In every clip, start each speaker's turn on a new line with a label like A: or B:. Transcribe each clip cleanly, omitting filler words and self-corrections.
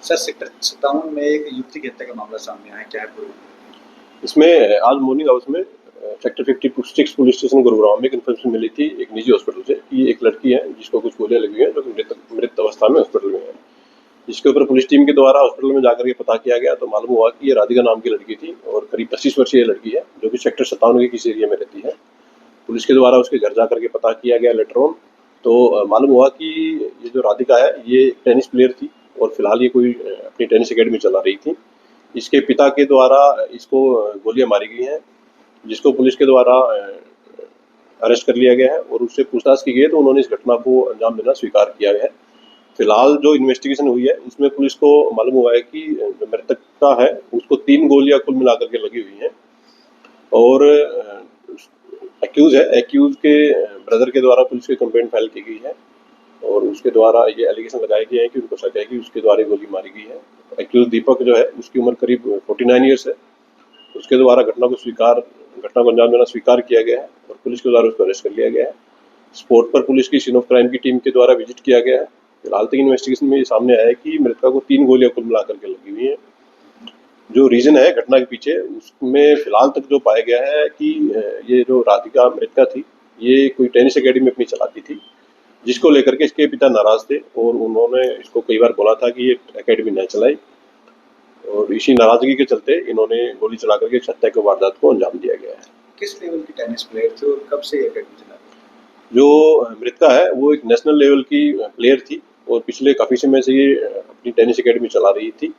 A: Sir sector 57 में एक युवती की हत्या का मामला सामने आया है, क्या है पूरी?
B: इसमें आज मॉर्निंग आवर्स में सेक्टर 56 पुलिस स्टेशन गुरुग्राम में एक इन्फॉर्मेशन मिली थी एक निजी हॉस्पिटल से कि एक लड़की है जिसको कुछ गोलियां लगी हैं जो कि मृत अवस्था में हॉस्पिटल में है। जिसके ऊपर पुलिस टीम के द्वारा हॉस्पिटल में जाकर के पता किया गया तो मालूम हुआ कि ये राधिका नाम की लड़की थी और करीब 25 वर्षीय लड़की है जो कि सेक्टर 57 के किसी एरिया में रहती है। पुलिस के द्वारा उसके घर जाकर के पता किया गया लेटर ऑन, तो मालूम हुआ कि ये जो राधिका है ये टेनिस प्लेयर थी और फिलहाल ये कोई अपनी टेनिस अकेडमी चला रही थी। इसके पिता के द्वारा इसको गोलियां मारी गई हैं, जिसको पुलिस के द्वारा अरेस्ट कर लिया गया है और उससे पूछताछ की गई है तो उन्होंने इस घटना को अंजाम देना स्वीकार किया है। फिलहाल जो इन्वेस्टिगेशन हुई है उसमें पुलिस को मालूम हुआ है कि जो मृतक है उसको 3 गोलियां कुल मिलाकर के लगी हुई हैं और एक्यूज के ब्रदर के द्वारा पुलिस की कंप्लेंट फाइल की गई है और उसके द्वारा ये एलिगेशन लगाए गए हैं कि उनको शक है कि उसके द्वारा गोली मारी गई है। एक्यूज दीपक जो है उसकी उम्र करीब 49 ईयर्स है। उसके द्वारा घटना को अंजाम देना स्वीकार किया गया है और पुलिस के द्वारा उसको अरेस्ट कर लिया गया है। स्पॉट पर पुलिस की सीन ऑफ क्राइम की टीम के द्वारा विजिट किया गया है। फिलहाल तक इन्वेस्टिगेशन में ये सामने आया है कि मृतका को 3 गोलियां कुल मिलाकर के लगी हुई हैं। जो रीजन है घटना के पीछे उसमें फिलहाल तक जो पाया गया है कि ये जो राधिका मृतका थी ये कोई टेनिस अकेडमी अपनी चलाती थी, जिसको लेकर के इसके पिता नाराज थे और उन्होंने इसको कई बार बोला था कि ये अकेडमी न चलाए और इसी नाराजगी के चलते इन्होंने गोली चला करके हत्या की वारदात को अंजाम दिया गया है।
A: किस लेवल की टेनिस प्लेयर थी और कब से ये अकेडमी चला रही थी?
B: जो मृतका है वो एक नेशनल लेवल की प्लेयर थी और पिछले काफी समय से ये अपनी टेनिस अकेडमी चला रही थी।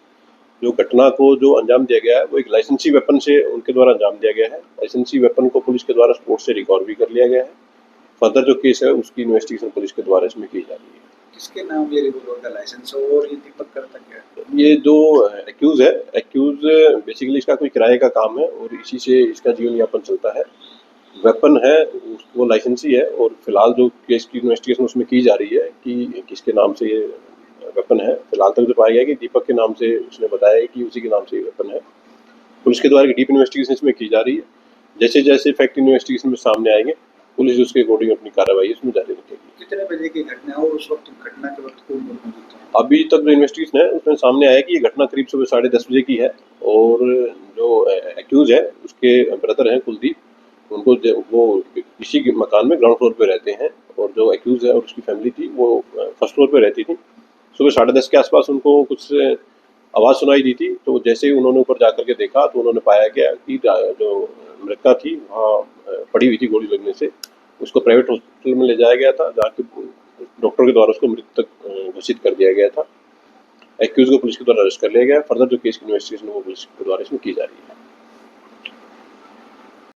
B: जो घटना को जो अंजाम दिया गया है वो एक लाइसेंसी वेपन से उनके द्वारा अंजाम दिया गया है। लाइसेंसी वेपन को पुलिस के द्वारा स्पोर्ट से रिकवर भी कर लिया गया है। फर्दर जो केस है उसकी इन्वेस्टिगेशन पुलिस के द्वारा इसमें की जा रही है।
A: किसके नाम ये रिवॉल्वर का लाइसेंस है और ये दीपक करता क्या है?
B: ये जो एक्यूज बेसिकली इसका कोई किराए का काम है और इसी से इसका जीवन यापन चलता है। वेपन है वो लाइसेंसी है और फिलहाल जो केस की इन्वेस्टिगेशन उसमें की जा रही है कि किसके नाम से ये वेपन है। फिलहाल तक जो पाया गया कि दीपक के नाम से उसने बताया है कि उसी के नाम से ये वेपन है। पुलिस के द्वारा डीप इन्वेस्टिगेशन इसमें की जा रही है। जैसे जैसे फैक्ट इन्वेस्टिगेशन में सामने आएंगे पुलिस उसके अकॉर्डिंग अपनी कार्रवाई इसमें जारी रखेगी।
A: कितने बजे की घटना है और उस वक्त घटना के वक्त कौन मौजूद था?
B: अभी तक जो इन्वेस्टिगेशन है उसमें सामने आया कि ये घटना करीब सुबह 10:30 बजे की है और जो एक्यूज है उसके ब्रदर हैं कुलदीप, उनको वो इसी के मकान में ग्राउंड फ्लोर पे रहते हैं और जो एक्यूज है और उसकी फैमिली थी वो फर्स्ट फ्लोर पे रहती थी। सुबह 10:30 के आसपास उनको कुछ आवाज़ सुनाई दी थी, तो जैसे ही उन्होंने ऊपर जाकर के देखा तो उन्होंने पाया गया कि जो मृतका थी वहाँ पड़ी हुई थी गोली लगने से। उसको प्राइवेट हॉस्पिटल में ले जाया गया था जहाँ के डॉक्टर के द्वारा उसको मृतक घोषित कर दिया गया था। एक्यूज को पुलिस के द्वारा अरेस्ट कर लिया गया। फर्दर जो केस की इन्वेस्टिगेशन वो पुलिस के द्वारा इसमें की जा रही है।